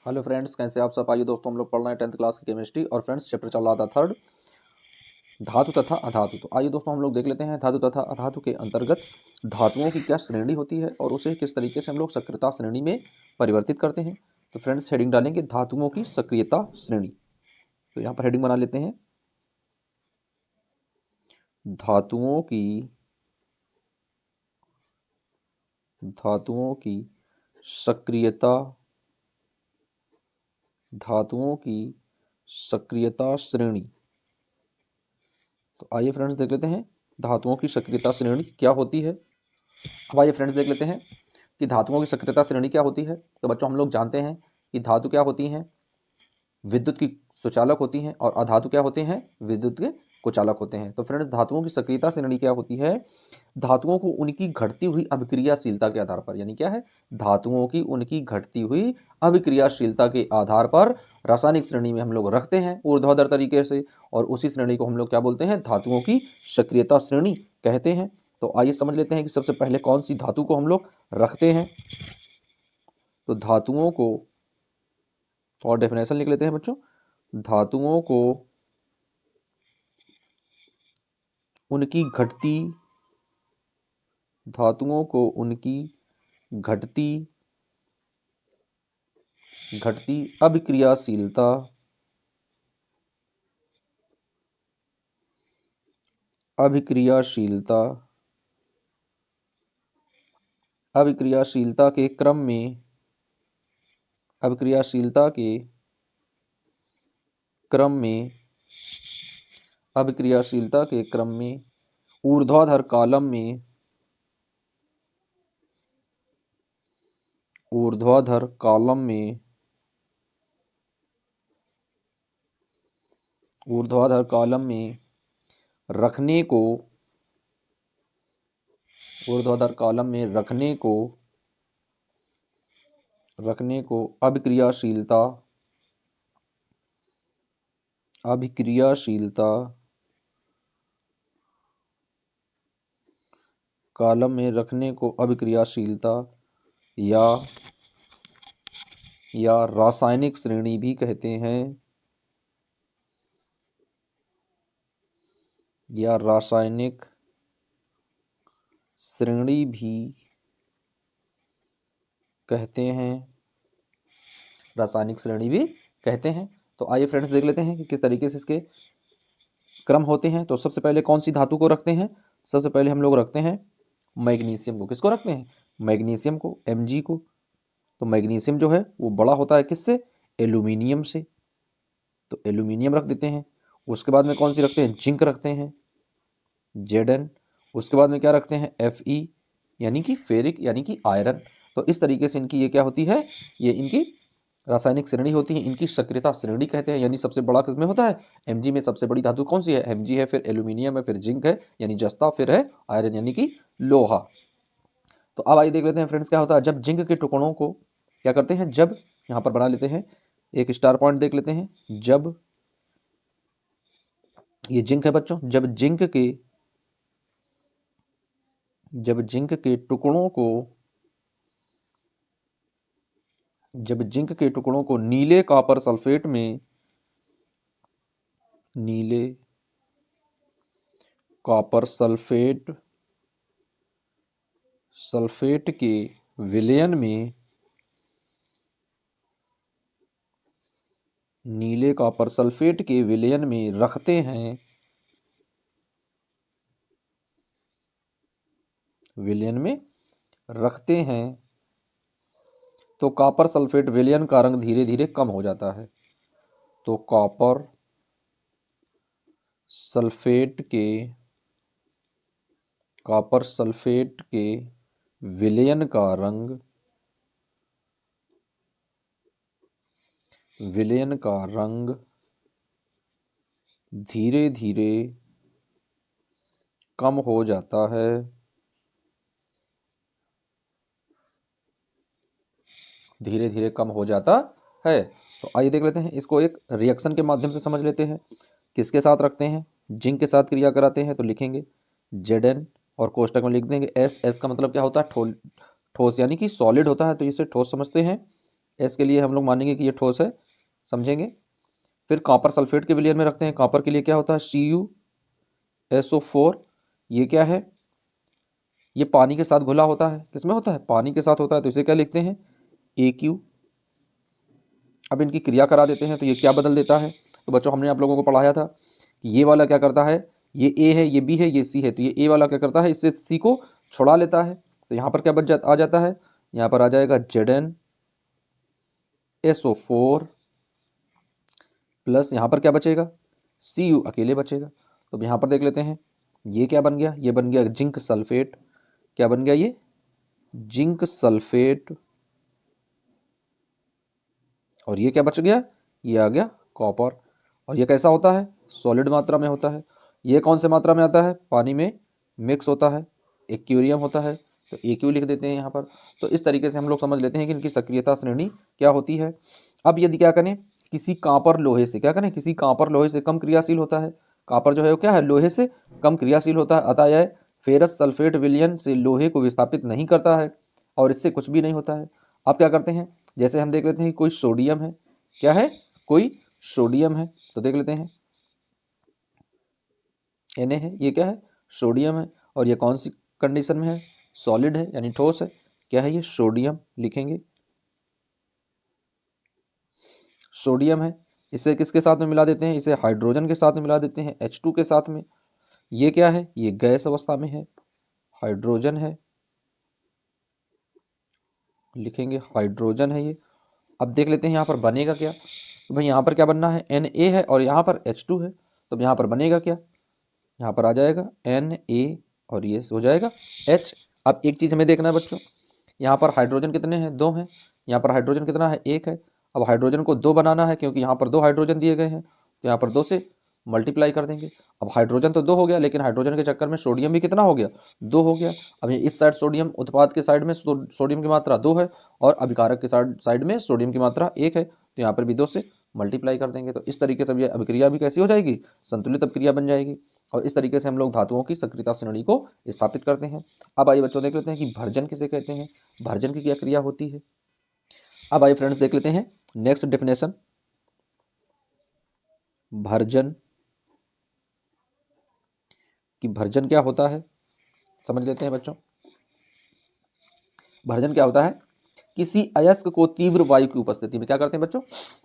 Hello friends, कैसे आप सब। आइए दोस्तों, हम लोग पढ़ रहे हैं 10th क्लास की केमिस्ट्री और फ्रेंड्स चैप्टर चल रहा था थर्ड, धातु तथा अधातु। तो आइए दोस्तों, हम लोग देख लेते हैं धातु तथा अधातु के अंतर्गत धातुओं की क्या श्रेणी होती है और उसे किस तरीके से हम लोग सक्रियता श्रेणी में परिवर्तित करते हैं। तो फ्रेंड्स हेडिंग डालेंगे धातुओं की सक्रियता श्रेणी। तो यहाँ पर हेडिंग बना लेते हैं धातुओं की धातुओं की सक्रियता धातुओं की सक्रियता श्रेणी। तो आइए फ्रेंड्स देख लेते हैं धातुओं की सक्रियता श्रेणी क्या होती है। अब आइए फ्रेंड्स देख लेते हैं कि धातुओं की सक्रियता श्रेणी क्या होती है। तो बच्चों, हम लोग जानते हैं कि धातु क्या होती हैं, विद्युत की सुचालक होती हैं, और अधातु क्या होते हैं, विद्युत के कुचालक होते हैं। तो फ्रेंड्स धातुओं की सक्रियता श्रेणी क्या होती है, धातुओं को उनकी घटती हुई अभिक्रियाशीलता के आधार पर, यानी क्या है, धातुओं की उनकी घटती हुई अभिक्रियाशीलता के आधार पर रासायनिक श्रेणी में हम लोग रखते हैं ऊर्ध्वाधर तरीके से, और उसी श्रेणी को हम लोग क्या बोलते हैं, धातुओं की सक्रियता श्रेणी कहते हैं। तो आइए समझ लेते हैं कि सबसे पहले कौन सी धातु को हम लोग रखते हैं। तो धातुओं को, और डेफिनेशन लिख लेते हैं बच्चों, धातुओं को उनकी घटती धातुओं को उनकी घटती घटती अभिक्रियाशीलता अभिक्रियाशीलता अभिक्रियाशीलता के क्रम में अभिक्रियाशीलता के क्रम में अभिक्रियाशीलता के क्रम में ऊर्ध्वाधर कॉलम में ऊर्ध्वाधर कॉलम में ऊर्ध्वाधर कॉलम में रखने को ऊर्ध्वाधर कॉलम में रखने को अभिक्रियाशीलता कॉलम में रखने को अभिक्रियाशीलता या रासायनिक श्रेणी भी कहते हैं, या रासायनिक श्रेणी भी कहते हैं रासायनिक श्रेणी भी कहते हैं। तो आइए फ्रेंड्स देख लेते हैं कि किस तरीके से इसके क्रम होते हैं। तो सबसे पहले कौन सी धातु को रखते हैं, सबसे पहले हम लोग रखते हैं मैग्नीशियम को। किसको रखते हैं, मैग्नीशियम को, Mg को। तो मैग्नीशियम जो है वो बड़ा होता है किससे, एल्यूमिनियम से, तो एल्यूमिनियम रख देते हैं। उसके बाद में कौन सी रखते हैं, जिंक रखते हैं, Zn। उसके बाद में क्या रखते हैं, Fe यानी कि फेरिक यानी कि आयरन। तो इस तरीके से इनकी ये क्या होती है, ये इनकी रासायनिक श्रेणी होती है, इनकी सक्रियता श्रेणी कहते हैं। यानी सबसे बड़ा किसमें होता है, Mg में सबसे बड़ी धातु कौन सी है, Mg है, फिर एल्यूमिनियम है, फिर जिंक है यानी जस्ता, फिर है आयरन यानी कि लोहा। तो अब आइए देख लेते हैं फ्रेंड्स क्या होता है जब जिंक के टुकड़ों को क्या करते हैं, जब यहाँ पर बना लेते हैं एक स्टार पॉइंट देख लेते हैं, जब ये जिंक है बच्चों, जब जिंक के टुकड़ों को नीले कॉपर सल्फेट के विलयन में नीले कॉपर सल्फेट के विलयन में रखते हैं, तो कॉपर सल्फेट विलयन का रंग धीरे धीरे कम हो जाता है। तो कॉपर सल्फेट के विलयन का रंग धीरे धीरे कम हो जाता है। तो आइए देख लेते हैं इसको एक रिएक्शन के माध्यम से समझ लेते हैं। किसके साथ रखते हैं, जिंक के साथ क्रिया कराते हैं। तो लिखेंगे Zn और कोष्टक में लिख देंगे S। S का मतलब क्या होता है, ठोस यानी कि सॉलिड होता है, तो इसे ठोस समझते हैं। एस के लिए हम लोग मानेंगे कि ये ठोस है, समझेंगे। फिर कॉपर सल्फेट के विलयन में रखते हैं। कॉपर के लिए क्या होता है, CuSO4। ये क्या है, ये पानी के साथ घुला होता है। किसमें होता है, पानी के साथ होता है, तो इसे क्या लिखते हैं, AQ। अब इनकी क्रिया करा देते हैं तो ये क्या बदल देता है। तो बच्चों हमने आप लोगों को पढ़ाया था कि ये वाला क्या करता है, ये A है, ये B है, ये C है, तो ये A वाला क्या करता है, इससे C को छुड़ा लेता है। तो यहाँ पर क्या आ जाता है, यहाँ पर आ जाएगा ZnSO4 प्लस यहाँ पर क्या बचेगा, Cu अकेले बचेगा। तो अब यहाँ पर देख लेते हैं, ये क्या बन गया, ये बन गया जिंक सल्फेट। क्या बन गया, ये जिंक सल्फेट। और ये क्या बच गया, ये आ गया कॉपर। और ये कैसा होता है, सॉलिड मात्रा में होता है। ये कौन से मात्रा में आता है, पानी में मिक्स होता है, एक्वेरियम होता है, तो AQ लिख देते हैं यहाँ पर। तो इस तरीके से हम लोग समझ लेते हैं कि इनकी सक्रियता श्रेणी क्या होती है। अब यदि क्या करें, किसी कांपर लोहे से, क्या करें, किसी कांपर लोहे से कम क्रियाशील होता है। कांपर जो है वो क्या है, लोहे से कम क्रियाशील होता है, अतः यह फेरस सल्फेट विलयन से लोहे को विस्थापित नहीं करता है और इससे कुछ भी नहीं होता है। अब क्या करते हैं, जैसे हम देख लेते हैं कि कोई सोडियम है, क्या है, कोई सोडियम है, तो देख लेते हैं Na है, ये क्या है, सोडियम है। और ये कौन सी कंडीशन में है, सॉलिड है यानी ठोस है, क्या है, ये सोडियम लिखेंगे, सोडियम है। इसे किसके साथ में मिला देते हैं, इसे हाइड्रोजन के साथ में मिला देते हैं, H2 के साथ में। ये क्या है, ये गैस अवस्था में है, हाइड्रोजन है, लिखेंगे हाइड्रोजन है ये। अब देख लेते हैं यहाँ पर बनेगा क्या, तो भाई यहाँ पर क्या बनना है, Na है और यहाँ पर H2 है, तो यहाँ पर बनेगा क्या, यहाँ पर आ जाएगा Na और ये हो जाएगा H। अब एक चीज़ हमें देखना है बच्चों, यहाँ पर हाइड्रोजन कितने हैं, 2 हैं, यहाँ पर हाइड्रोजन कितना है, 1 है। अब हाइड्रोजन को 2 बनाना है क्योंकि यहाँ पर 2 हाइड्रोजन दिए गए हैं, तो यहाँ पर 2 से मल्टीप्लाई कर देंगे। अब हाइड्रोजन तो 2 हो गया, लेकिन हाइड्रोजन के चक्कर में सोडियम भी कितना हो गया, 2 हो गया। अब ये इस साइड सोडियम, उत्पाद के साइड में सोडियम की मात्रा 2 है और अभिकारक के साइड में सोडियम की मात्रा 1 है, तो यहाँ पर भी 2 से मल्टीप्लाई कर देंगे। तो इस तरीके से ये अभिक्रिया भी कैसी हो जाएगी, संतुलित अभिक्रिया बन जाएगी। और इस तरीके से हम लोग धातुओं की सक्रियता श्रेणी को स्थापित करते हैं। अब आइए बच्चों देख लेते हैं कि भर्जन किसे कहते हैं, भर्जन की क्या क्रिया होती है। अब आइए फ्रेंड्स देख लेते हैं नेक्स्ट डेफिनेशन, भर्जन कि भर्जन क्या होता है, समझ लेते हैं बच्चों। भर्जन क्या होता है, किसी अयस्क को तीव्र वायु की उपस्थिति में क्या करते हैं बच्चों,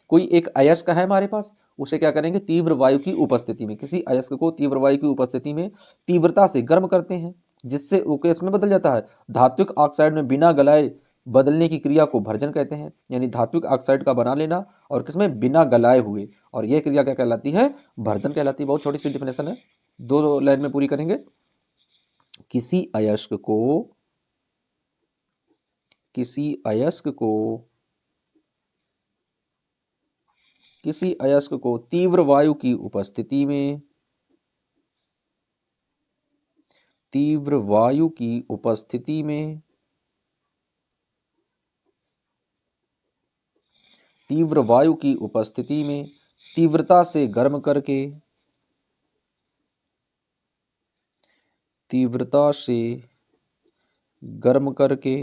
कोई एक अयस्क है हमारे पास, उसे क्या करेंगे, तीव्र वायु की उपस्थिति में, किसी अयस्क को तीव्र वायु की उपस्थिति में तीव्रता से गर्म करते हैं, जिससे ओके इसमें बदल जाता है। धात्विक ऑक्साइड में बिना गलाए बदलने की क्रिया को भर्जन कहते हैं, यानी धात्विक ऑक्साइड का बना लेना और किसमें, बिना गलाए हुए, और यह क्रिया क्या कहलाती है, भर्जन कहलाती है। बहुत छोटी सी डिफिनेशन है, 2 लाइन में पूरी करेंगे। किसी अयस्क को, किसी अयस्क को, किसी अयस्क को तीव्र वायु की उपस्थिति में, तीव्र वायु की उपस्थिति में, तीव्र वायु की उपस्थिति में तीव्रता से गर्म करके, तीव्रता से गर्म करके,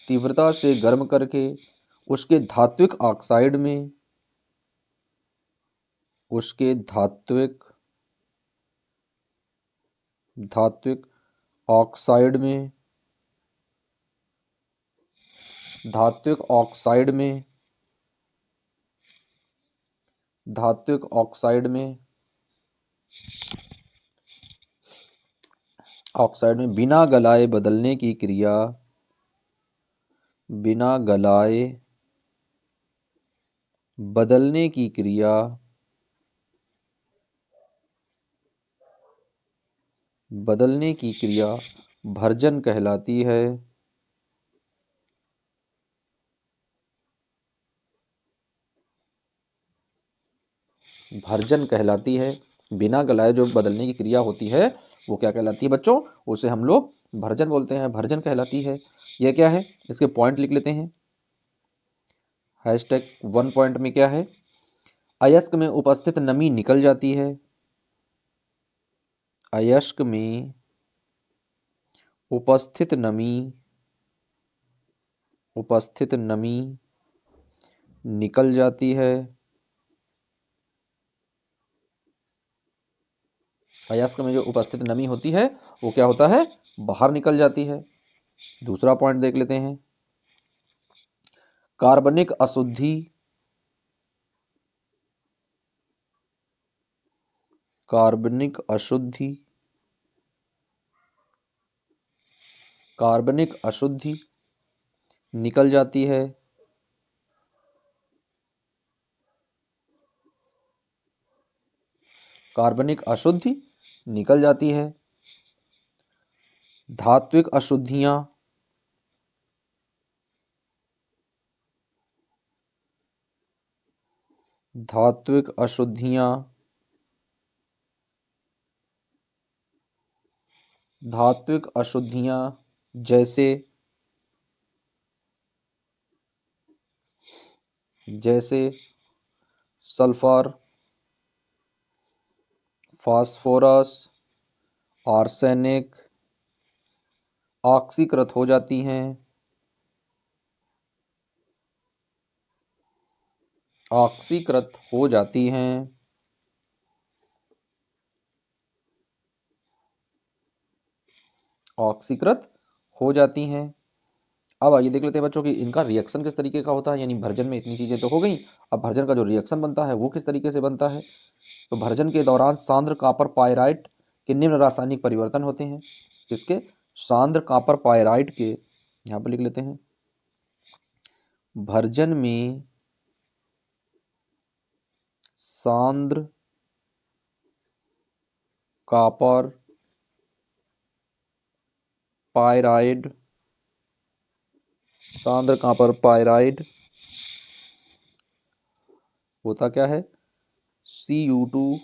तीव्रता से गर्म करके उसके धात्विक ऑक्साइड में, उसके धात्विक धात्विक ऑक्साइड में, धात्विक ऑक्साइड में, धात्विक ऑक्साइड में, ऑक्साइड में बिना गलाए बदलने की क्रिया, बिना गलाए बदलने की क्रिया बदलने की क्रिया भर्जन कहलाती है। भर्जन कहलाती है, बिना गलाए जो बदलने की क्रिया होती है वो क्या कहलाती है बच्चों, उसे हम लोग भर्जन बोलते हैं, भर्जन कहलाती है। यह क्या है, इसके पॉइंट लिख लेते हैं। हैशटैग 1 पॉइंट में क्या है, अयस्क में उपस्थित नमी निकल जाती है, अयस्क में उपस्थित नमी उपस्थित नमी निकल जाती है। अयस्क में जो उपस्थित नमी होती है वो क्या होता है, बाहर निकल जाती है। दूसरा पॉइंट देख लेते हैं, कार्बनिक अशुद्धि, कार्बनिक अशुद्धि, कार्बनिक अशुद्धि निकल जाती है। कार्बनिक अशुद्धि निकल जाती है। धात्विक अशुद्धियां, धात्विक अशुद्धियां, धात्विक अशुद्धियां जैसे जैसे सल्फर, फास्फोरस, आर्सेनिक ऑक्सीकृत हो जाती हैं, ऑक्सीकृत हो जाती हैं। ऑक्सीकृत हो जाती हैं। अब आइए देख लेते हैं बच्चों कि इनका रिएक्शन किस तरीके का होता है। यानी भर्जन में इतनी चीजें तो हो गई, अब भर्जन का जो रिएक्शन बनता है वो किस तरीके से बनता है। तो भर्जन के दौरान सांद्र कॉपर पायराइट के निम्न रासायनिक परिवर्तन होते हैं। किसके, सांद्र कॉपर पायराइट के, यहां पर लिख लेते हैं, भर्जन में सांद्र कॉपर पायराइड, सांद्र कॉपर पायराइड होता क्या है, Cu2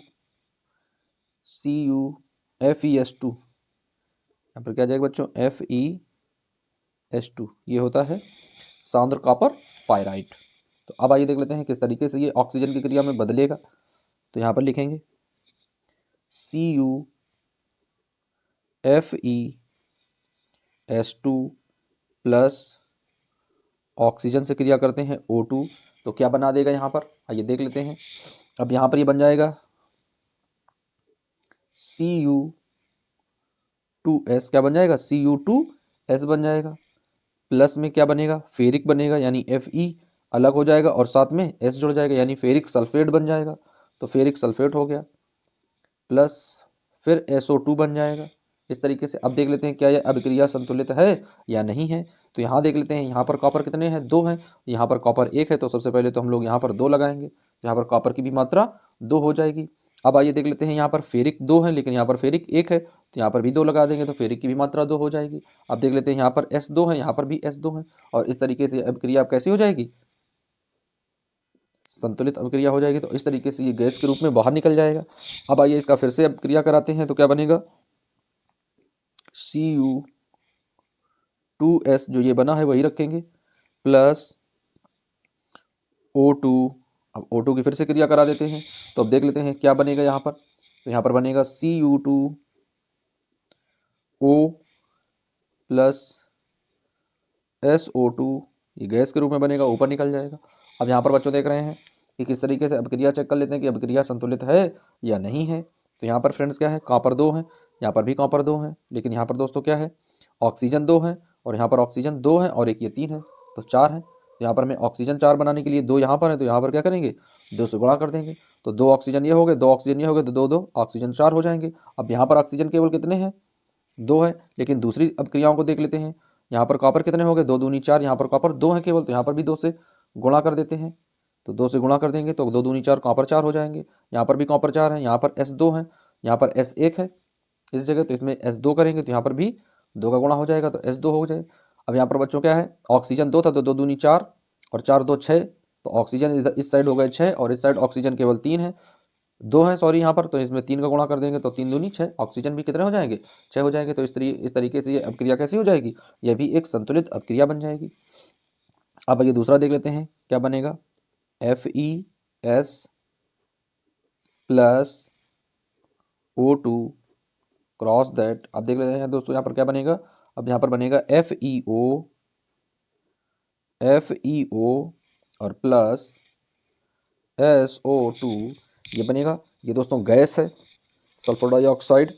FeS2, यहाँ पर क्या जाएगा बच्चों, FeS2, ये होता है सांद्र कॉपर पायराइट। तो अब आइए देख लेते हैं किस तरीके से ये ऑक्सीजन की क्रिया में बदलेगा। तो यहाँ पर लिखेंगे CuFeS2 प्लस ऑक्सीजन से क्रिया करते हैं O2, तो क्या बना देगा यहाँ पर, आइए देख लेते हैं। अब यहाँ पर ये बन जाएगा Cu2S, क्या बन जाएगा, Cu2S बन जाएगा। प्लस में क्या बनेगा, फेरिक बनेगा, यानी Fe अलग हो जाएगा और साथ में S जुड़ जाएगा, यानी फेरिक सल्फेट बन जाएगा। तो फेरिक सल्फेट हो गया, प्लस फिर SO2 बन जाएगा। इस तरीके से अब देख लेते हैं क्या यह अभिक्रिया संतुलित है या नहीं है। तो यहाँ देख लेते हैं, यहाँ पर कॉपर कितने हैं, 2 हैं, यहाँ पर कॉपर 1 है, तो सबसे पहले तो हम लोग यहाँ पर 2 लगाएंगे, यहाँ पर कॉपर की भी मात्रा 2 हो जाएगी। अब आइए देख लेते हैं, यहाँ पर फेरिक 2 है लेकिन यहाँ पर फेरिक 1 है, तो यहाँ पर भी 2 लगा देंगे तो फेरिक की भी मात्रा 2 हो जाएगी। अब देख लेते हैं, यहाँ पर S2 है, यहाँ पर भी S2 है, और इस तरीके से अभिक्रिया अब कैसी हो जाएगी, संतुलित अभिक्रिया हो जाएगी। तो इस तरीके से ये गैस के रूप में बाहर निकल जाएगा। अब आइए इसका फिर से अभिक्रिया कराते हैं, तो क्या बनेगा, Cu2S जो ये बना है वही रखेंगे, प्लस O2। अब O2 की फिर से क्रिया करा देते हैं, तो अब देख लेते हैं क्या बनेगा यहाँ पर। तो यहाँ पर बनेगा Cu2O प्लस SO2, ये गैस के रूप में बनेगा, ऊपर निकल जाएगा। अब यहाँ पर बच्चों देख रहे हैं कि किस तरीके से अभिक्रिया चेक कर लेते हैं कि अभिक्रिया संतुलित है या नहीं है। तो यहाँ पर फ्रेंड्स क्या है, कॉपर 2 है, यहाँ पर भी कॉपर 2 है, लेकिन यहाँ पर दोस्तों क्या है, ऑक्सीजन 2 है, और यहाँ पर ऑक्सीजन 2 है और एक ये 3 है, तो 4 है। तो यहाँ पर हमें ऑक्सीजन 4 बनाने के लिए 2 यहाँ पर है, तो यहाँ पर क्या करेंगे, 2 से गुणा कर देंगे। तो 2 ऑक्सीजन ये हो गए, 2 ऑक्सीजन ये हो गए, तो 2 2 ऑक्सीजन 4 हो जाएंगे। अब यहाँ पर ऑक्सीजन केवल कितने हैं, 2 है, लेकिन दूसरी अभिक्रियाओं को देख लेते हैं। यहाँ पर कॉपर कितने हो गए, 2 दूनी 4, यहाँ पर कॉपर 2 है केवल, तो यहाँ पर भी 2 से गुणा कर देते हैं। तो 2 से गुणा कर देंगे तो 2 दूनी 4, कॉपर 4 हो जाएंगे। यहाँ पर भी कॉपर 4 है, यहाँ पर S2 है, यहाँ पर S1 है इस जगह, तो इसमें S2 करेंगे तो यहाँ पर भी 2 का गुणा हो जाएगा, तो S2 हो जाए। अब यहाँ पर बच्चों क्या है, ऑक्सीजन 2 था, तो 2 दूनी 4 और 4 2 6, तो ऑक्सीजन इधर इस साइड हो गए 6 और इस साइड ऑक्सीजन केवल 3 है, 2 है सॉरी यहाँ पर, तो इसमें 3 का गुणा कर देंगे तो 3 दूनी 6, ऑक्सीजन भी कितने हो जाएंगे, 6 हो जाएंगे। तो इस तरीके से ये अभिक्रिया कैसी हो जाएगी, यह भी एक संतुलित अभिक्रिया बन जाएगी। अब ये दूसरा देख लेते हैं क्या बनेगा, FeS plus O2 cross that. अब देख लेते हैं दोस्तों यहाँ पर क्या बनेगा, अब यहाँ पर बनेगा FeO FeO और प्लस SO2, ये बनेगा। ये दोस्तों गैस है, सल्फर डाइऑक्साइड।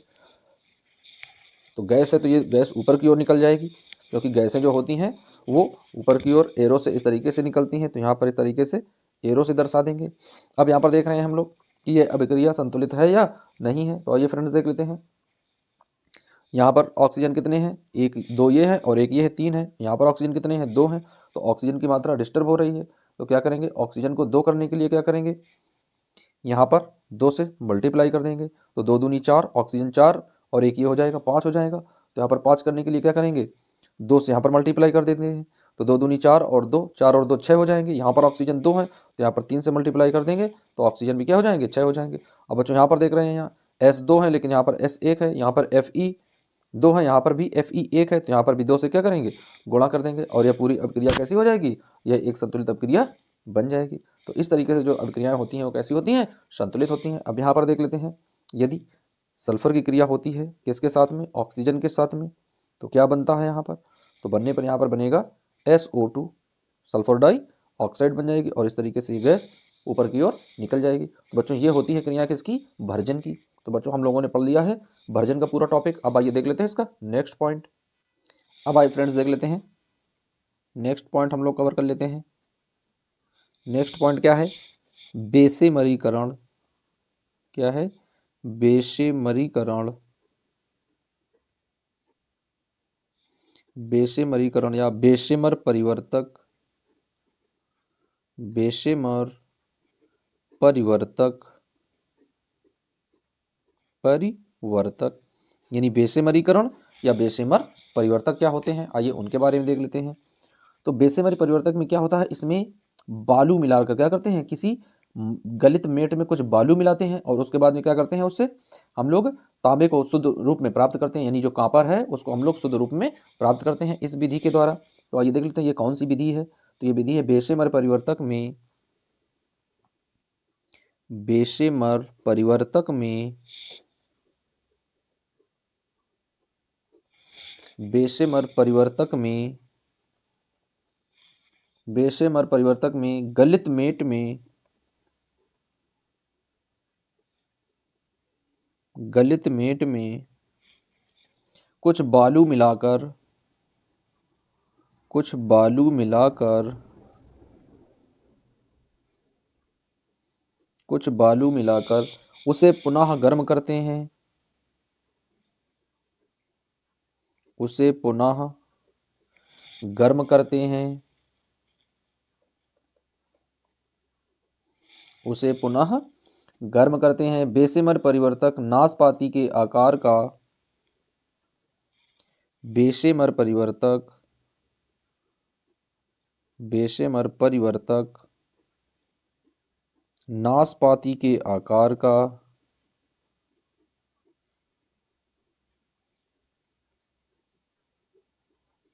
तो गैस है तो ये गैस ऊपर की ओर निकल जाएगी, क्योंकि गैसें जो होती हैं वो ऊपर की ओर एरो से इस तरीके से निकलती हैं। तो यहाँ पर इस तरीके से एरो से दर्शा देंगे। अब यहाँ पर देख रहे हैं हम लोग कि ये अभिक्रिया संतुलित है या नहीं है। तो आइए फ्रेंड्स देख लेते हैं। यहाँ पर ऑक्सीजन कितने हैं, एक दो ये हैं और एक ये है, तीन है। यहाँ पर ऑक्सीजन कितने हैं, दो हैं। तो ऑक्सीजन की मात्रा डिस्टर्ब हो रही है, तो क्या करेंगे, ऑक्सीजन को दो करने के लिए क्या करेंगे, यहाँ पर दो से मल्टीप्लाई कर देंगे। तो दो दूनी चार, ऑक्सीजन चार और एक ये हो जाएगा, पाँच हो जाएगा। तो यहाँ पर पाँच करने के लिए क्या करेंगे, दो से यहाँ पर मल्टीप्लाई कर देते हैं। तो दो दूनी चार और दो, चार और दो छः हो जाएंगे। यहाँ पर ऑक्सीजन दो है तो यहाँ पर तीन से मल्टीप्लाई कर देंगे तो ऑक्सीजन भी क्या हो जाएंगे, छः हो जाएंगे। अब बच्चों यहाँ पर देख रहे हैं, यहाँ एस दो है लेकिन यहाँ पर एस एक है, यहाँ पर एफ ई दो है, यहाँ पर भी एफ ई एक है। तो यहाँ पर भी दो से क्या करेंगे, गुणा कर देंगे और यह पूरी अभिक्रिया कैसी हो जाएगी, यह एक संतुलित अभिक्रिया बन जाएगी। तो इस तरीके से जो अभिक्रियाएं होती हैं वो कैसी होती हैं, संतुलित होती हैं। अब यहाँ पर देख लेते हैं, यदि सल्फर की क्रिया होती है किसके साथ में, ऑक्सीजन के साथ में, तो क्या बनता है यहाँ पर, तो बनने पर यहाँ पर बनेगा SO2, सल्फर डाई ऑक्साइड बन जाएगी और इस तरीके से ये गैस ऊपर की ओर निकल जाएगी। तो बच्चों ये होती है क्रिया किसकी, भर्जन की। तो बच्चों हम लोगों ने पढ़ लिया है भर्जन का पूरा टॉपिक। अब आइए देख लेते हैं इसका नेक्स्ट पॉइंट। अब आइए फ्रेंड्स देख लेते हैं नेक्स्ट पॉइंट, हम लोग कवर कर लेते हैं। नेक्स्ट पॉइंट क्या है, बेसेमरीकरण। क्या है, बेसेमरीकरण। बेसेमरीकरण या बेसेमर परिवर्तक। बेसेमर परिवर्तक, परिवर्तक यानी बेसेमरीकरण या बेसेमर परिवर्तक क्या होते हैं, आइए उनके बारे में देख लेते हैं। तो बेसेमरी परिवर्तक में क्या होता है, इसमें बालू मिलाकर क्या करते हैं, किसी गलित मेट में कुछ बालू मिलाते हैं और उसके बाद में क्या करते हैं, उससे हम लोग तांबे को शुद्ध रूप में प्राप्त करते हैं, यानी जो कॉपर है उसको हम लोग शुद्ध रूप में प्राप्त करते हैं इस विधि के द्वारा। तो आइए देख लेते हैं ये कौन सी विधि है। तो ये विधि है बेसेमर परिवर्तक में, बेसेमर परिवर्तक में, बेसेमर परिवर्तक में, बेसेमर परिवर्तक में गलित मेट में, गलित मेट में कुछ बालू मिलाकर, कुछ बालू मिलाकर, कुछ बालू मिलाकर उसे पुनः गर्म करते हैं, उसे पुनः गर्म करते हैं, उसे पुनः गर्म करते हैं। बेसेमर परिवर्तक नाशपाती के आकार का, बेसेमर परिवर्तक, बेसेमर परिवर्तक नाशपाती के आकार का,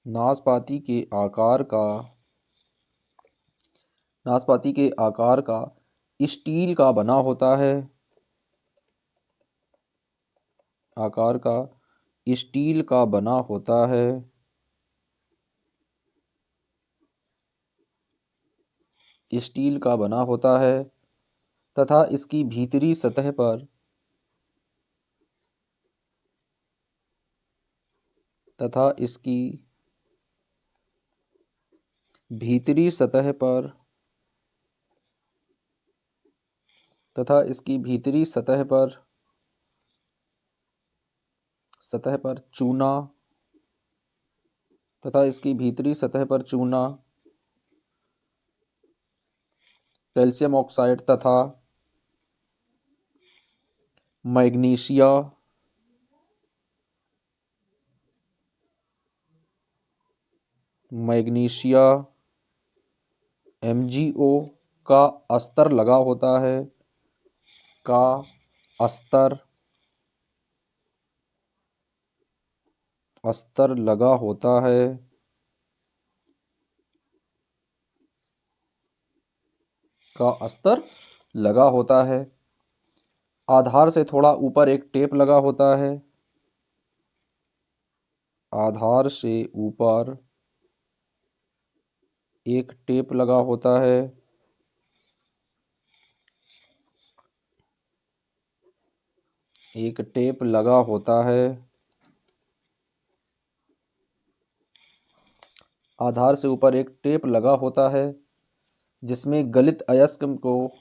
नाशपाती के आकार का, नाशपाती के आकार का स्टील का बना होता है, आकार का स्टील का बना होता है, स्टील का बना होता है तथा इसकी भीतरी सतह पर, तथा इसकी भीतरी सतह पर, तथा इसकी भीतरी सतह पर, सतह पर चूना, तथा इसकी भीतरी सतह पर चूना, कैल्शियम ऑक्साइड तथा मैग्नीशिया, मैग्नीशिया MgO का अस्तर लगा होता है, का अस्तर, अस्तर लगा होता है, का अस्तर लगा होता है। आधार से थोड़ा ऊपर एक टेप लगा होता है, आधार से ऊपर एक टेप लगा होता है, एक टेप लगा होता है, आधार से ऊपर एक टेप लगा होता है जिसमें गलित अयस्क को,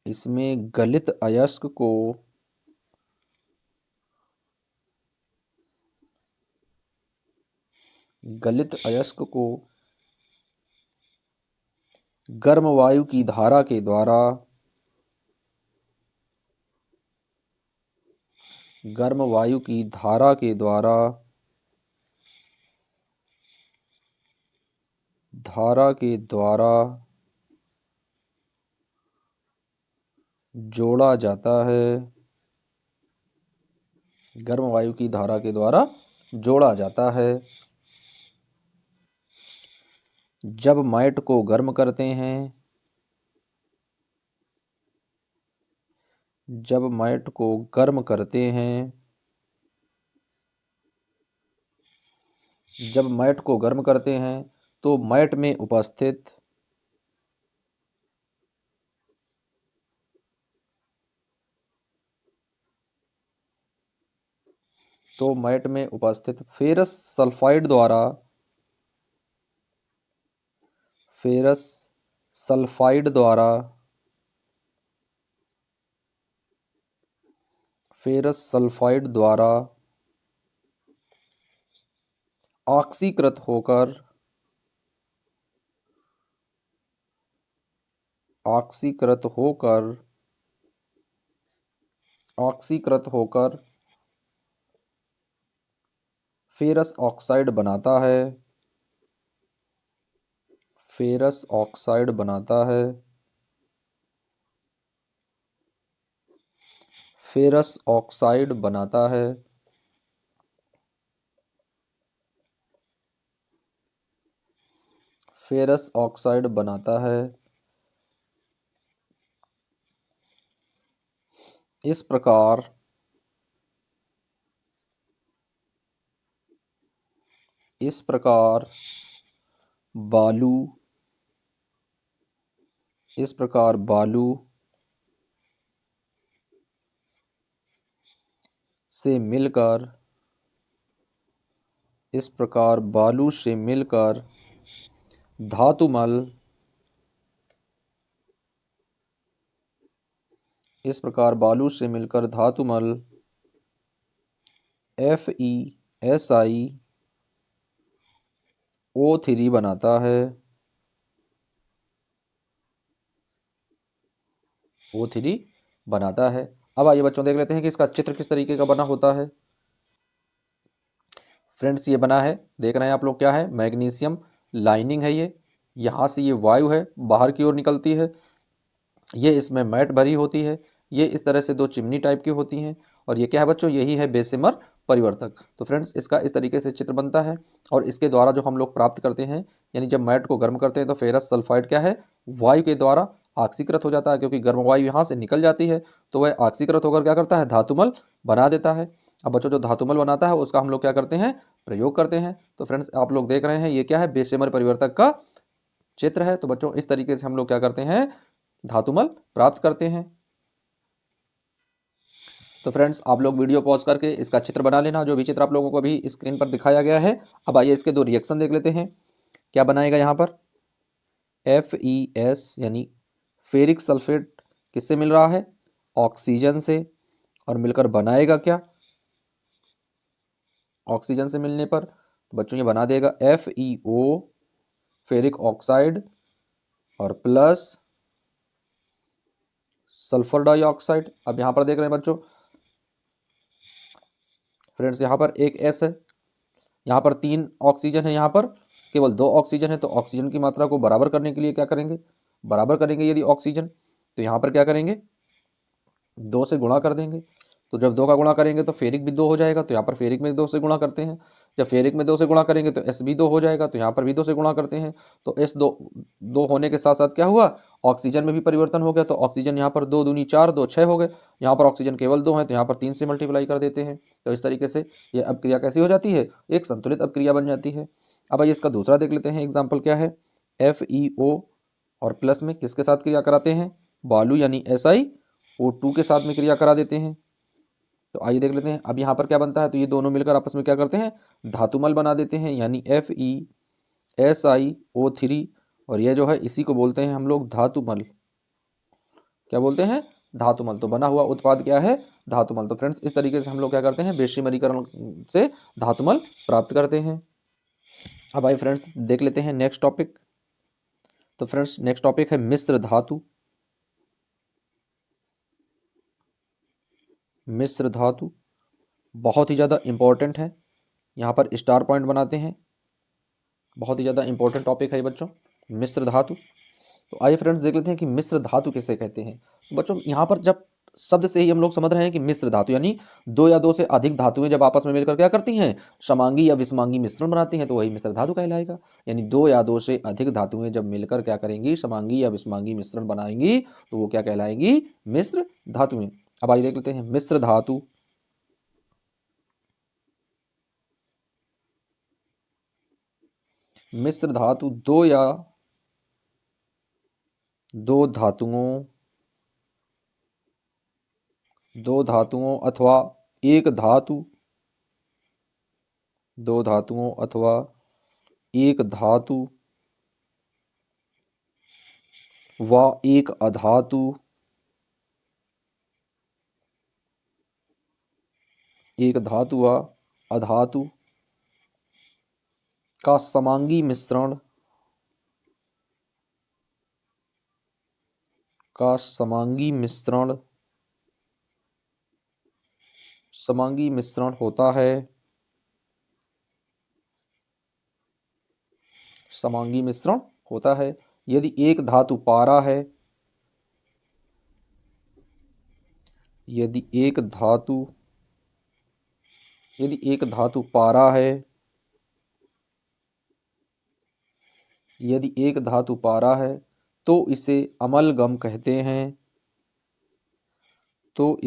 इसमें गलित अयस्क को गलित अयस्क को गर्म वायु की धारा के द्वारा, गर्म वायु की धारा के द्वारा, धारा के द्वारा जोड़ा जाता है, गर्म वायु की धारा के द्वारा जोड़ा जाता है। जब मैट को गर्म करते हैं, जब मैट को गर्म करते हैं, जब मैट को गर्म करते हैं तो मैट में उपस्थित, तो मैट में उपस्थित फेरस सल्फाइड द्वारा, फेरस सल्फाइड द्वारा, फेरस सल्फाइड द्वारा ऑक्सीकृत होकर, ऑक्सीकृत होकर, ऑक्सीकृत होकर फेरस ऑक्साइड बनाता है, फेरस ऑक्साइड बनाता है, फेरस ऑक्साइड बनाता है। फेरस ऑक्साइड बनाता है। इस प्रकार बालू, इस प्रकार बालू से मिलकर, इस प्रकार बालू से मिलकर धातुमल, इस प्रकार बालू से मिलकर धातुमल FeSiO3 बनाता है, O3 बनाता है। अब आइए बच्चों देख लेते हैं कि इसका चित्र किस तरीके का बना होता है। फ्रेंड्स ये बना है, देख रहे हैं आप लोग, क्या है, मैग्नीशियम लाइनिंग है ये, यहाँ से ये वायु है बाहर की ओर निकलती है, ये इसमें मैट भरी होती है, ये इस तरह से दो चिमनी टाइप की होती हैं, और ये क्या है बच्चों, यही है बेसिमर परिवर्तक। तो फ्रेंड्स इसका इस तरीके से चित्र बनता है, और इसके द्वारा जो हम लोग प्राप्त करते हैं, यानी जब मैट को गर्म करते हैं तो फेरस सल्फाइड क्या है, वायु के द्वारा ऑक्सीकृत हो जाता है, क्योंकि गर्म वायु यहाँ से निकल जाती है तो वह ऑक्सीकृत होकर क्या करता है, धातुमल बना देता है। अब बच्चों जो धातुमल बनाता है उसका हम लोग क्या करते हैं, प्रयोग करते हैं। तो फ्रेंड्स आप लोग देख रहे हैं ये क्या है, बेसिमर परिवर्तक का चित्र है। तो बच्चों इस तरीके से हम लोग क्या करते हैं, धातुमल प्राप्त करते हैं। तो फ्रेंड्स आप लोग वीडियो पॉज करके इसका चित्र बना लेना, जो भी चित्र आप लोगों को अभी स्क्रीन पर दिखाया गया है। अब आइए इसके दो रिएक्शन देख लेते हैं, क्या बनाएगा यहाँ पर। FeS यानी फेरिक सल्फेट किससे मिल रहा है, ऑक्सीजन से, और मिलकर बनाएगा क्या, ऑक्सीजन से मिलने पर तो बच्चों ये बना देगा FeO फेरिक ऑक्साइड और प्लस सल्फर डाइऑक्साइड। अब यहाँ पर देख रहे हैं बच्चों फ्रेंड्स, यहाँ पर एक S है, यहाँ पर 3 ऑक्सीजन है, यहाँ पर केवल 2 ऑक्सीजन है। तो ऑक्सीजन की मात्रा को बराबर करने के लिए क्या करेंगे, बराबर करेंगे यदि ऑक्सीजन, तो यहाँ पर क्या करेंगे, 2 से गुणा कर देंगे। तो जब 2 का गुणा करेंगे तो फेरिक भी 2 हो जाएगा, तो यहाँ पर फेरिक में 2 से गुणा करते हैं। जब फेरिक में 2 से गुणा करेंगे तो S भी 2 हो जाएगा, तो यहाँ पर भी 2 से गुणा करते हैं। तो S 2 होने के साथ साथ क्या हुआ, ऑक्सीजन में भी परिवर्तन हो गया, तो ऑक्सीजन यहाँ पर 2 दूनी 4, 2 6 हो गए। यहाँ पर ऑक्सीजन केवल 2 है तो यहाँ पर 3 से मल्टीप्लाई कर देते हैं। तो इस तरीके से ये अपक्रिया कैसी हो जाती है, एक संतुलित अपक्रिया बन जाती है। अब आइए इसका दूसरा देख लेते हैं एग्जाम्पल क्या है। FeO और प्लस में किसके साथ क्रिया कराते हैं, बालू यानी SiO2 के साथ में क्रिया करा देते हैं। तो आइए देख लेते हैं अब यहाँ पर क्या बनता है। तो ये दोनों मिलकर आपस में क्या करते हैं, धातुमल बना देते हैं, यानी FeSiO3, और यह जो है इसी को बोलते हैं हम लोग धातुमल। क्या बोलते हैं, धातुमल। तो बना हुआ उत्पाद क्या है, धातुमल। तो फ्रेंड्स इस तरीके से हम लोग क्या करते हैं, बेशमरीकरण से धातुमल प्राप्त करते हैं। अब आइए फ्रेंड्स देख लेते हैं नेक्स्ट टॉपिक। तो फ्रेंड्स नेक्स्ट टॉपिक है मिश्र धातु। मिश्र धातु बहुत ही ज़्यादा इंपॉर्टेंट है, यहाँ पर स्टार पॉइंट बनाते हैं। बहुत ही ज़्यादा इंपॉर्टेंट टॉपिक है ये बच्चों, मिश्र धातु। तो आइए फ्रेंड्स देख लेते हैं कि मिश्र धातु किसे कहते हैं। तो बच्चों यहाँ पर जब शब्द से ही हम लोग समझ रहे हैं कि मिश्र धातु यानी 2 या 2 से अधिक धातुएं जब आपस में मिलकर क्या करती हैं, समांगी या विषमांगी मिश्रण बनाती हैं, तो वही मिश्र धातु कहलाएगा। यानी 2 या 2 से अधिक धातुएं जब मिलकर क्या करेंगी, समांगी या विषमांगी मिश्रण बनाएंगी, तो वो क्या कहलाएंगी, मिश्र धातुएं। अब आइए देख लेते हैं मिश्र धातु। मिश्र धातु दो धातुओं अथवा एक धातु, 2 धातुओं अथवा एक धातु व एक अधातु, एक धातु व अधातु का समांगी मिश्रण, समांगी मिश्रण होता है। समांगी मिश्रण होता है यदि एक धातु पारा है, यदि एक धातु पारा है, यदि एक धातु पारा है तो इसे अमलगम कहते हैं। तो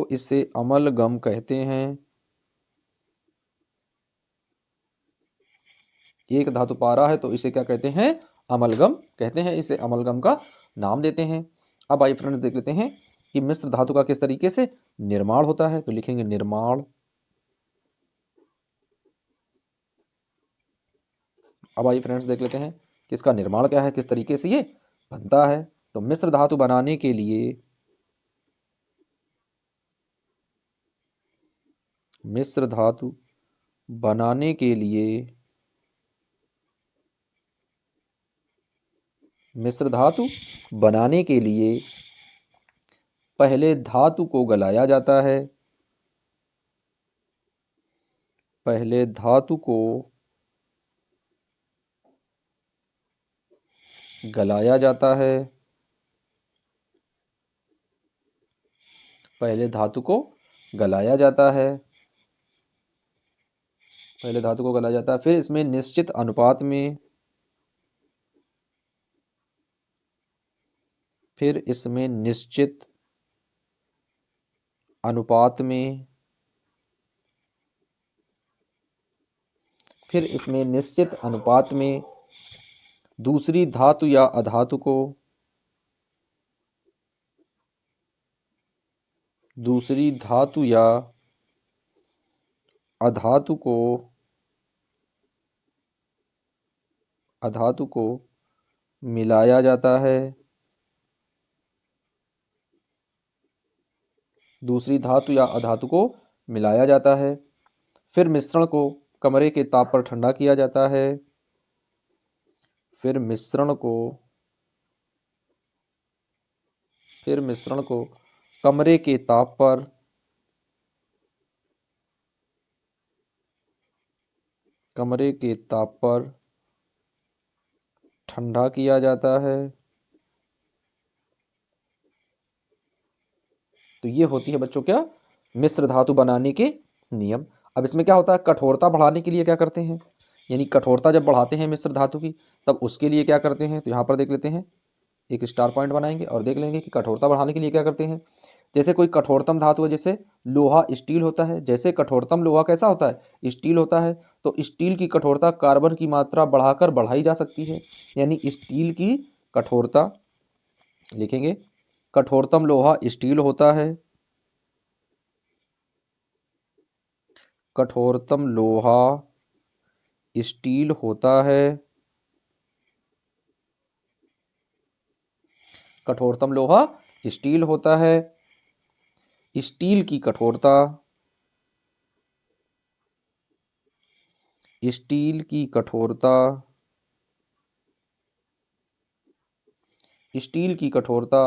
इसे अमलगम कहते हैं। एक धातु पारा है तो इसे क्या कहते हैं, अमलगम कहते हैं, इसे अमलगम का नाम देते हैं। अब आइए फ्रेंड्स देख लेते हैं कि मिश्र धातु का किस तरीके से निर्माण होता है। तो लिखेंगे निर्माण। अब आइए फ्रेंड्स देख लेते हैं कि इसका निर्माण क्या है, किस तरीके से ये बनता है। तो मिश्र धातु बनाने के लिए, मिश्र धातु बनाने के लिए, मिश्र धातु बनाने के लिए पहले धातु को गलाया जाता है। पहले धातु को गलाया जाता है। पहले धातु को गलाया जाता है। पहले धातु को गलाया जाता है, फिर इसमें निश्चित अनुपात में, फिर इसमें निश्चित अनुपात में, फिर इसमें निश्चित अनुपात में दूसरी धातु या अधातु को, दूसरी धातु या अधातु को, अधातु को मिलाया जाता है। दूसरी धातु या अधातु को मिलाया जाता है। फिर मिश्रण को कमरे के ताप पर ठंडा किया जाता है। फिर मिश्रण को कमरे के ताप पर ठंडा किया जाता है। तो ये होती है बच्चों क्या, मिश्र धातु बनाने के नियम। अब इसमें क्या होता है, कठोरता बढ़ाने के लिए क्या करते हैं, यानी कठोरता जब बढ़ाते हैं मिश्र धातु की तब उसके लिए क्या करते हैं, तो यहाँ पर देख लेते हैं, एक स्टार पॉइंट बनाएंगे और देख लेंगे कि कठोरता बढ़ाने के लिए क्या करते हैं। जैसे कोई कठोरतम धातु है, जैसे लोहा स्टील होता है, जैसे कठोरतम लोहा कैसा होता है, स्टील होता है, तो स्टील की कठोरता कार्बन की मात्रा बढ़ाकर बढ़ाई जा सकती है। यानी स्टील की कठोरता लिखेंगे, कठोरतम लोहा स्टील होता है, कठोरतम लोहा स्टील होता है, कठोरतम लोहा स्टील होता है। स्टील की कठोरता, स्टील की कठोरता, स्टील की कठोरता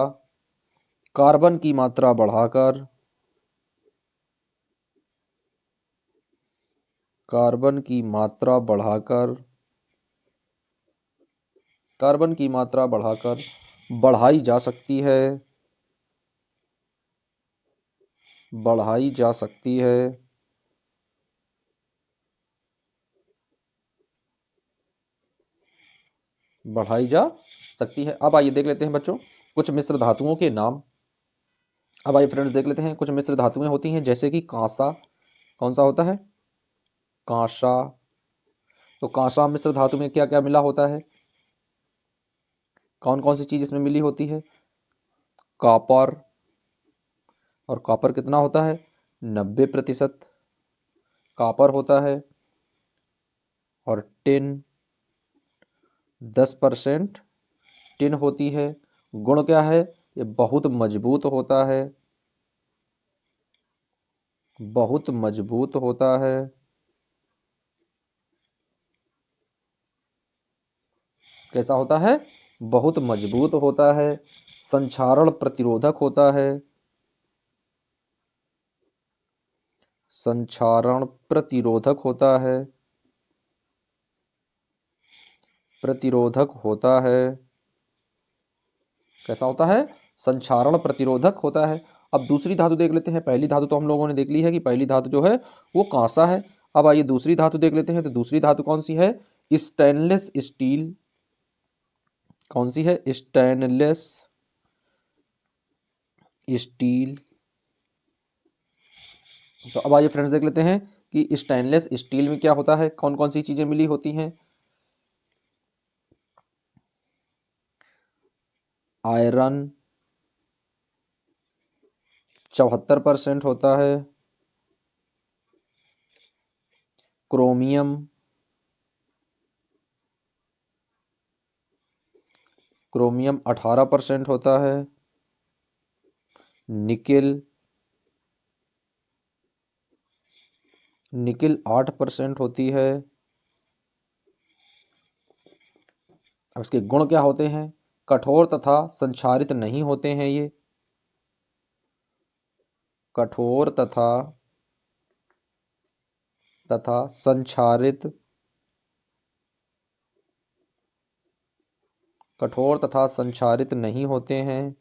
कार्बन की मात्रा बढ़ाकर, कार्बन की मात्रा बढ़ाकर, कार्बन की मात्रा बढ़ाकर बढ़ाई जा सकती है, बढ़ाई जा सकती है। बढ़ाई जा सकती है। अब आइए देख लेते हैं बच्चों कुछ मिश्र धातुओं के नाम। अब आइए फ्रेंड्स देख लेते हैं कुछ मिश्र धातुएं होती हैं जैसे कि कांसा, कौन सा होता है, कांसा। तो कांसा मिश्र धातु में क्या क्या मिला होता है, कौन कौन सी चीज इसमें मिली होती है, कॉपर, और कॉपर कितना होता है, 90% कॉपर होता है, और टिन 10% टिन होती है। गुण क्या है, ये बहुत मजबूत होता है, बहुत मजबूत होता है। कैसा होता है, बहुत मजबूत होता है। संक्षारण प्रतिरोधक होता है, संक्षारण प्रतिरोधक होता है, प्रतिरोधक होता है। कैसा होता है, संक्षारण प्रतिरोधक होता है। अब दूसरी धातु देख लेते हैं। पहली धातु तो हम लोगों ने देख ली है कि पहली धातु जो है वो कांसा है। अब आइए दूसरी धातु देख लेते हैं। तो दूसरी धातु कौन सी है, स्टेनलेस स्टील। कौन सी है, स्टेनलेस स्टील। तो अब आइए फ्रेंड्स देख लेते हैं कि स्टेनलेस स्टील में क्या होता है, कौन कौन सी चीजें मिली होती हैं। आयरन 74% होता है, क्रोमियम, क्रोमियम 18% होता है, निकिल, निकिल 8% होती है। अब इसके गुण क्या होते हैं, कठोर तथा संक्षारित नहीं होते हैं ये, कठोर तथा संक्षारित, कठोर तथा संक्षारित नहीं होते हैं,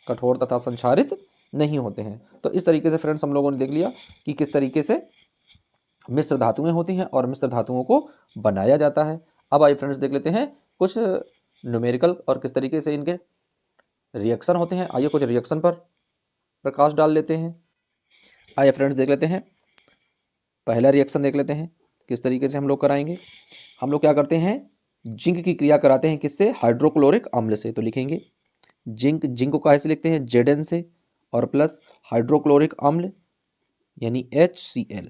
कठोर तथा संक्षारित नहीं होते हैं। तो इस तरीके से फ्रेंड्स हम लोगों ने देख लिया कि किस तरीके से मिश्र धातुएं होती हैं और मिश्र धातुओं को बनाया जाता है। अब आइए फ्रेंड्स देख लेते हैं कुछ न्यूमेरिकल और किस तरीके से इनके रिएक्शन होते हैं। आइए कुछ रिएक्शन पर प्रकाश डाल लेते हैं। आइए फ्रेंड्स देख लेते हैं, पहला रिएक्शन देख लेते हैं किस तरीके से हम लोग कराएंगे। हम लोग क्या करते हैं, जिंक की क्रिया कराते हैं किससे, हाइड्रोक्लोरिक अम्ल से। तो लिखेंगे जिंक, जिंक को कैसे लिखते हैं, Zn से, और प्लस हाइड्रोक्लोरिक अम्ल यानी HCl।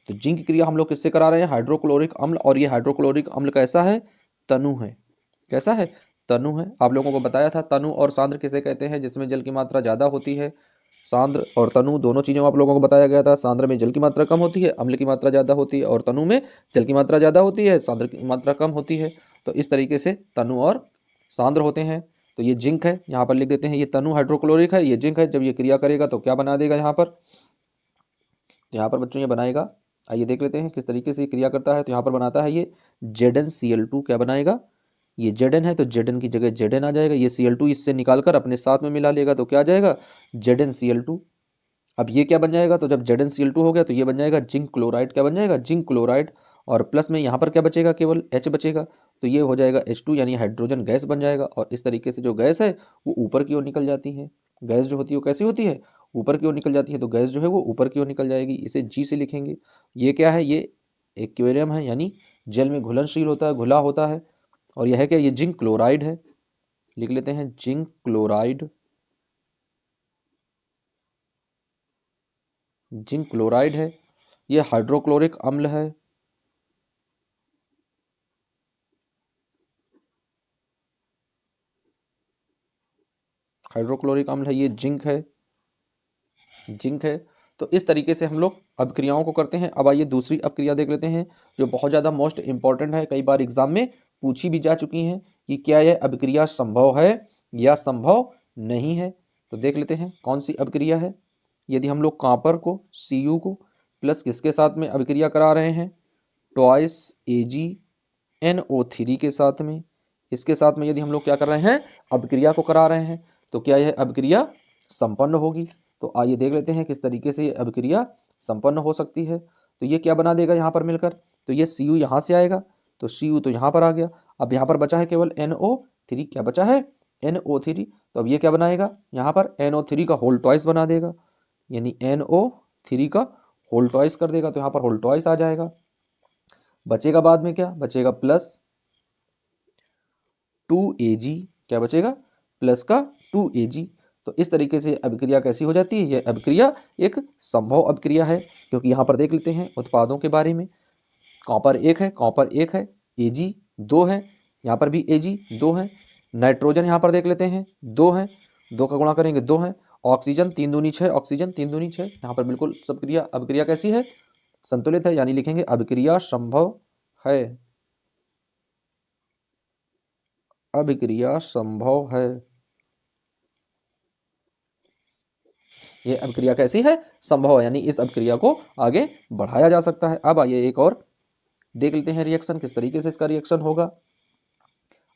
तो जिंक की क्रिया हम लोग किससे करा रहे हैं, हाइड्रोक्लोरिक अम्ल। और ये हाइड्रोक्लोरिक अम्ल कैसा है, तनु है। कैसा है, तनु है। आप लोगों को बताया था तनु और सांद्र किसे कहते हैं, जिसमें जल की मात्रा ज़्यादा होती है। सांद्र और तनु दोनों चीज़ों आप लोगों को बताया गया था। सांद्र में जल की मात्रा कम होती है, अम्ल की मात्रा ज़्यादा होती है, और तनु में जल की मात्रा ज़्यादा होती है, सांद्र की मात्रा कम होती है। तो इस तरीके से तनु और सांद्र होते हैं। तो ये जिंक है, यहाँ पर लिख देते हैं, ये तनु हाइड्रोक्लोरिक है, ये जिंक है। जब ये क्रिया करेगा तो क्या बना देगा यहाँ पर, यहाँ पर बच्चों ये बनाएगा, आइए देख लेते हैं किस तरीके से ये क्रिया करता है। तो यहाँ पर बनाता है ये ZnCl2। क्या बनाएगा, ये Zn है तो Zn की जगह Zn आ जाएगा। ये Cl2 इससे निकालकर अपने साथ में मिला लेगा तो क्या आ जाएगा, ZnCl2। अब ये क्या बन जाएगा, तो जब ZnCl2 हो गया तो ये बन जाएगा जिंक क्लोराइड। क्या बन जाएगा, जिंक क्लोराइड। और प्लस में यहाँ पर क्या बचेगा, केवल H बचेगा, तो ये हो जाएगा H2 यानी हाइड्रोजन गैस बन जाएगा। और इस तरीके से जो गैस है वो ऊपर की ओर निकल जाती है। गैस जो होती है वो कैसी होती है, ऊपर की ओर निकल जाती है, तो गैस जो है वो ऊपर की ओर निकल जाएगी। इसे G से लिखेंगे। ये क्या है, ये एक्वेरियम है, यानी जल में घुलनशील होता है, घुला होता है। और यह है क्या, ये जिंक क्लोराइड है। लिख लेते हैं जिंक क्लोराइड। जिंक क्लोराइड है। ये हाइड्रोक्लोरिक अम्ल है। हाइड्रोक्लोरिक अम्ल है, ये जिंक है। जिंक है। तो इस तरीके से हम लोग अभिक्रियाओं को करते हैं। अब आइए दूसरी अभिक्रिया देख लेते हैं, जो बहुत ज़्यादा मोस्ट इंपॉर्टेंट है, कई बार एग्जाम में पूछी भी जा चुकी हैं कि क्या यह अभिक्रिया संभव है या संभव नहीं है। तो देख लेते हैं कौन सी अभिक्रिया है। यदि हम लोग कॉपर को, Cu को प्लस किसके साथ में अभिक्रिया करा रहे हैं, ट्वाइस AgNO3 के साथ में, इसके साथ में यदि हम लोग क्या कर रहे हैं, अभिक्रिया को करा रहे हैं, तो क्या यह अभिक्रिया संपन्न होगी। तो आइए देख लेते हैं किस तरीके से ये अभिक्रिया संपन्न हो सकती है। तो ये क्या बना देगा यहाँ पर मिलकर, तो ये Cu यहाँ से आएगा, तो Cu तो यहाँ पर आ गया। अब यहाँ पर बचा है केवल NO3। क्या बचा है, NO3। तो अब ये क्या बनाएगा, यहाँ पर NO3 का होल ट्वाइस बना देगा, यानी NO3 का होल ट्वाइस कर देगा, तो यहाँ पर होल ट्वाइस आ जाएगा। बचेगा बाद में क्या बचेगा, प्लस 2Ag। क्या बचेगा, प्लस का 2Ag। तो इस तरीके से अभिक्रिया कैसी हो जाती है, यह अभिक्रिया एक संभव अभिक्रिया है। क्योंकि यहाँ पर देख लेते हैं उत्पादों के बारे में, कॉपर 1 है, कॉपर 1 है, Ag 2 है, यहाँ पर भी Ag 2 है। नाइट्रोजन यहाँ पर देख लेते हैं 2 है, 2 का गुणा करेंगे 2 है। ऑक्सीजन 3 दूनी 6, ऑक्सीजन 3 दूनी 6। यहाँ पर बिल्कुल सब क्रिया अभिक्रिया कैसी है, संतुलित है, यानी लिखेंगे अभिक्रिया संभव है। अभिक्रिया संभव है। ये अभिक्रिया कैसी है, संभव है, यानी इस अभिक्रिया को आगे बढ़ाया जा सकता है। अब आइए एक और देख लेते हैं रिएक्शन, किस तरीके से इसका रिएक्शन होगा।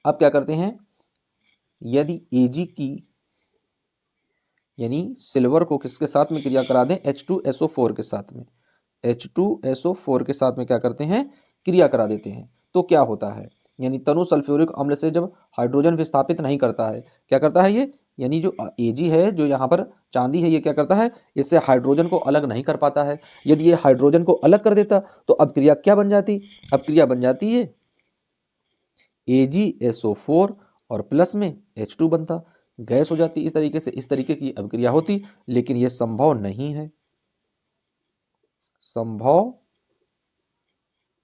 अब क्या करते हैं, यदि Ag की यानी सिल्वर को किसके साथ में क्रिया करा दें, H2SO4 के साथ में, H2SO4 के साथ में क्या करते हैं, क्रिया करा देते हैं, तो क्या होता है, यानी तनु सल्फ्यूरिक अम्ल से जब हाइड्रोजन विस्थापित नहीं करता है, क्या करता है ये, यानी जो Ag है, जो यहाँ पर चांदी है, ये क्या करता है, इससे हाइड्रोजन को अलग नहीं कर पाता है। यदि ये हाइड्रोजन को अलग कर देता तो अब क्रिया क्या बन जाती, अब क्रिया बन जाती है AgSO4 और प्लस में H2 बनता, गैस हो जाती। इस तरीके से इस तरीके की अभिक्रिया होती, लेकिन यह संभव नहीं है, संभव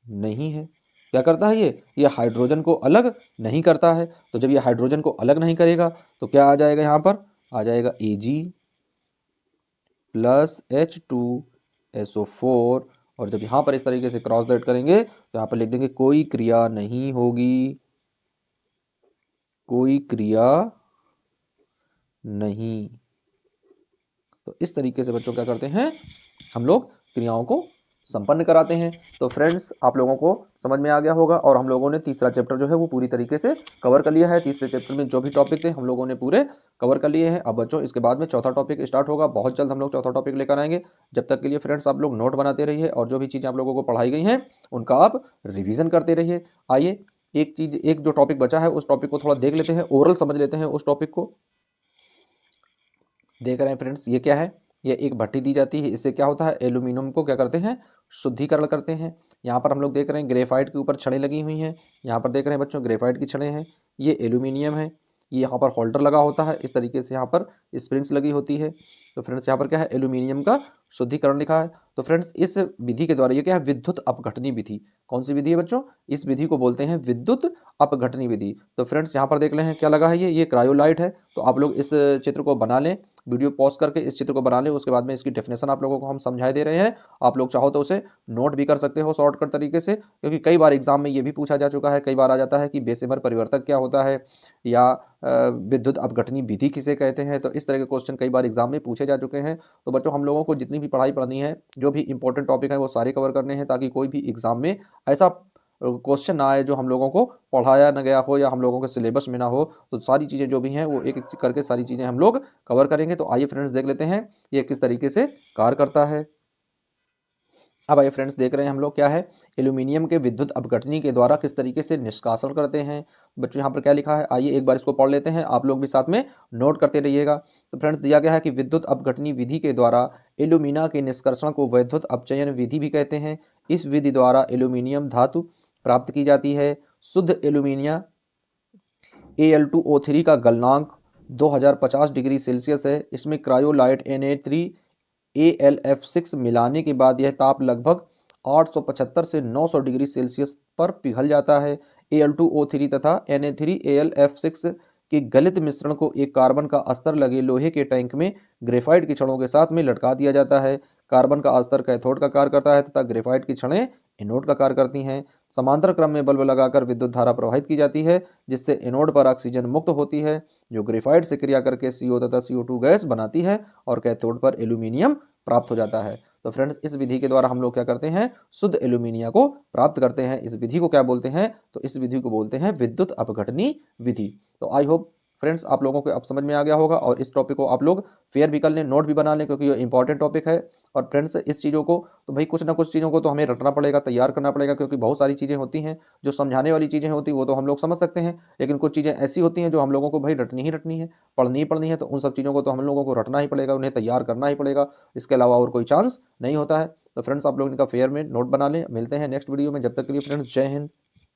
नहीं है। क्या करता है ये हाइड्रोजन को अलग नहीं करता है। तो जब ये हाइड्रोजन को अलग नहीं करेगा तो क्या आ जाएगा, यहाँ पर आ जाएगा Ag प्लस H2SO4। और जब यहाँ पर इस तरीके से क्रॉस डाइट करेंगे तो यहाँ पर लिख देंगे कोई क्रिया नहीं होगी, कोई क्रिया नहीं। तो इस तरीके से बच्चों क्या करते हैं, हम लोग क्रियाओं को संपन्न कराते हैं। तो फ्रेंड्स, आप लोगों को समझ में आ गया होगा, और हम लोगों ने तीसरा चैप्टर जो है वो पूरी तरीके से कवर कर लिया है। तीसरे चैप्टर में जो भी टॉपिक थे हम लोगों ने पूरे कवर कर लिए हैं। अब बच्चों इसके बाद में चौथा टॉपिक स्टार्ट होगा, बहुत जल्द हम लोग चौथा टॉपिक लेकर आएंगे। जब तक के लिए फ्रेंड्स आप लोग नोट बनाते रहिए, और जो भी चीज़ें आप लोगों को पढ़ाई गई हैं उनका आप रिविज़न करते रहिए। आइए एक जो टॉपिक बचा है उस टॉपिक को थोड़ा देख लेते हैं, ओरल समझ लेते हैं उस टॉपिक को। देख रहे हैं फ्रेंड्स, ये क्या है, ये एक भट्टी दी जाती है, इससे क्या होता है, एल्यूमिनियम को क्या करते हैं, शुद्धिकरण करते हैं। यहाँ पर हम लोग देख रहे हैं ग्रेफाइट के ऊपर छड़ें लगी हुई हैं, यहाँ पर देख रहे हैं बच्चों ग्रेफाइट की छड़ें हैं, ये एल्यूमिनियम है, ये यहाँ पर होल्डर लगा होता है, इस तरीके से यहाँ पर स्प्रिंग्स लगी होती है। तो फ्रेंड्स यहाँ पर क्या है, एल्यूमिनियम का शुद्धिकरण लिखा है। तो फ्रेंड्स इस विधि के द्वारा, ये क्या है, विद्युत अपघटनी विधि। कौन सी विधि है बच्चों, इस विधि को बोलते हैं विद्युत अपघटनी विधि। तो फ्रेंड्स यहाँ पर देख लें क्या लगा है, ये क्रायोलाइट है। तो आप लोग इस चित्र को बना लें, वीडियो पॉज करके इस चित्र को बना लें, उसके बाद में इसकी डेफिनेशन आप लोगों को हम समझाई दे रहे हैं। आप लोग चाहो तो उसे नोट भी कर सकते हो शॉर्टकट तरीके से, क्योंकि कई बार एग्जाम में ये भी पूछा जा चुका है, कई बार आ जाता है कि बेसेमर परिवर्तक क्या होता है, या विद्युत अपघटनी विधि किसे कहते हैं। तो इस तरह के क्वेश्चन कई बार एग्जाम में पूछे जा चुके हैं। तो बच्चों हम लोगों को जितनी भी पढ़ाई पढ़नी है, जो भी इंपॉर्टेंट टॉपिक है वो सारे कवर करने हैं, ताकि कोई भी एग्जाम में ऐसा क्वेश्चन ना आए, जो हम लोगों को पढ़ाया ना गया हो या हम लोगों के सिलेबस में ना हो, तो सारी चीज़ें जो भी हैं वो एक एक करके सारी चीज़ें हम लोग कवर करेंगे। तो आइए फ्रेंड्स देख लेते हैं ये किस तरीके से कार्य करता है। अब आइए फ्रेंड्स देख रहे हैं हम लोग क्या है, एल्यूमिनियम के विद्युत अपघटनी के द्वारा किस तरीके से निष्कासन करते हैं। बच्चों यहाँ पर क्या लिखा है, आइए एक बार इसको पढ़ लेते हैं, आप लोग भी साथ में नोट करते रहिएगा। तो फ्रेंड्स दिया गया है कि विद्युत अपघटनी विधि के द्वारा एल्यूमिना के निष्कर्षण को वैद्युत अपचयन विधि भी कहते हैं। इस विधि द्वारा एल्यूमिनियम धातु प्राप्त की जाती है। शुद्ध एल्यूमिनिया Al2O3 का गलनांक 2050 डिग्री सेल्सियस है। इसमें क्रायोलाइट Na3AlF6 मिलाने के बाद यह ताप लगभग 875 से 900 डिग्री सेल्सियस पर पिघल जाता है। Al2O3 तथा Na3AlF6 के गलित मिश्रण को एक कार्बन का अस्तर लगे लोहे के टैंक में ग्रेफाइट की छड़ों के साथ में लटका दिया जाता है। कार्बन का अस्तर कैथोड का कार्य करता है तथा ग्रेफाइट की छड़ें एनोड का कार्य करती हैं। समांतर क्रम में बल्ब लगाकर विद्युत धारा प्रवाहित की जाती है, जिससे एनोड पर ऑक्सीजन मुक्त होती है, जो ग्रेफाइट से क्रिया करके CO तथा CO2 गैस बनाती है, और कैथोड पर एल्यूमिनियम प्राप्त हो जाता है। तो फ्रेंड्स इस विधि के द्वारा हम लोग क्या करते हैं, शुद्ध एल्यूमिनिया को प्राप्त करते हैं। इस विधि को क्या बोलते हैं, तो इस विधि को बोलते हैं विद्युत अपघटनी विधि। तो आई होप फ्रेंड्स आप लोगों को अब समझ में आ गया होगा, और इस टॉपिक को आप लोग फेयर भी कर लें, नोट भी बना लें, क्योंकि ये इंपॉर्टेंट टॉपिक है। और फ्रेंड्स इस चीज़ों को तो भाई कुछ ना कुछ चीज़ों को तो हमें रटना पड़ेगा, तैयार करना पड़ेगा, क्योंकि बहुत सारी चीज़ें होती हैं जो समझाने वाली चीज़ें होती हैं वो तो हम लोग समझ सकते हैं, लेकिन कुछ चीज़ें ऐसी होती हैं जो हम लोगों को भाई रटनी ही रटनी है, पढ़नी ही पढ़नी है। तो उन सब चीज़ों को तो हम लोगों को रटना ही पड़ेगा, उन्हें तैयार करना ही पड़ेगा, इसके अलावा और कोई चांस नहीं होता है। तो फ्रेंड्स आप लोग इनका फेयर में नोट बना लें। मिलते हैं नेक्स्ट वीडियो में, जब तक के लिए फ्रेंड्स जय हिंद।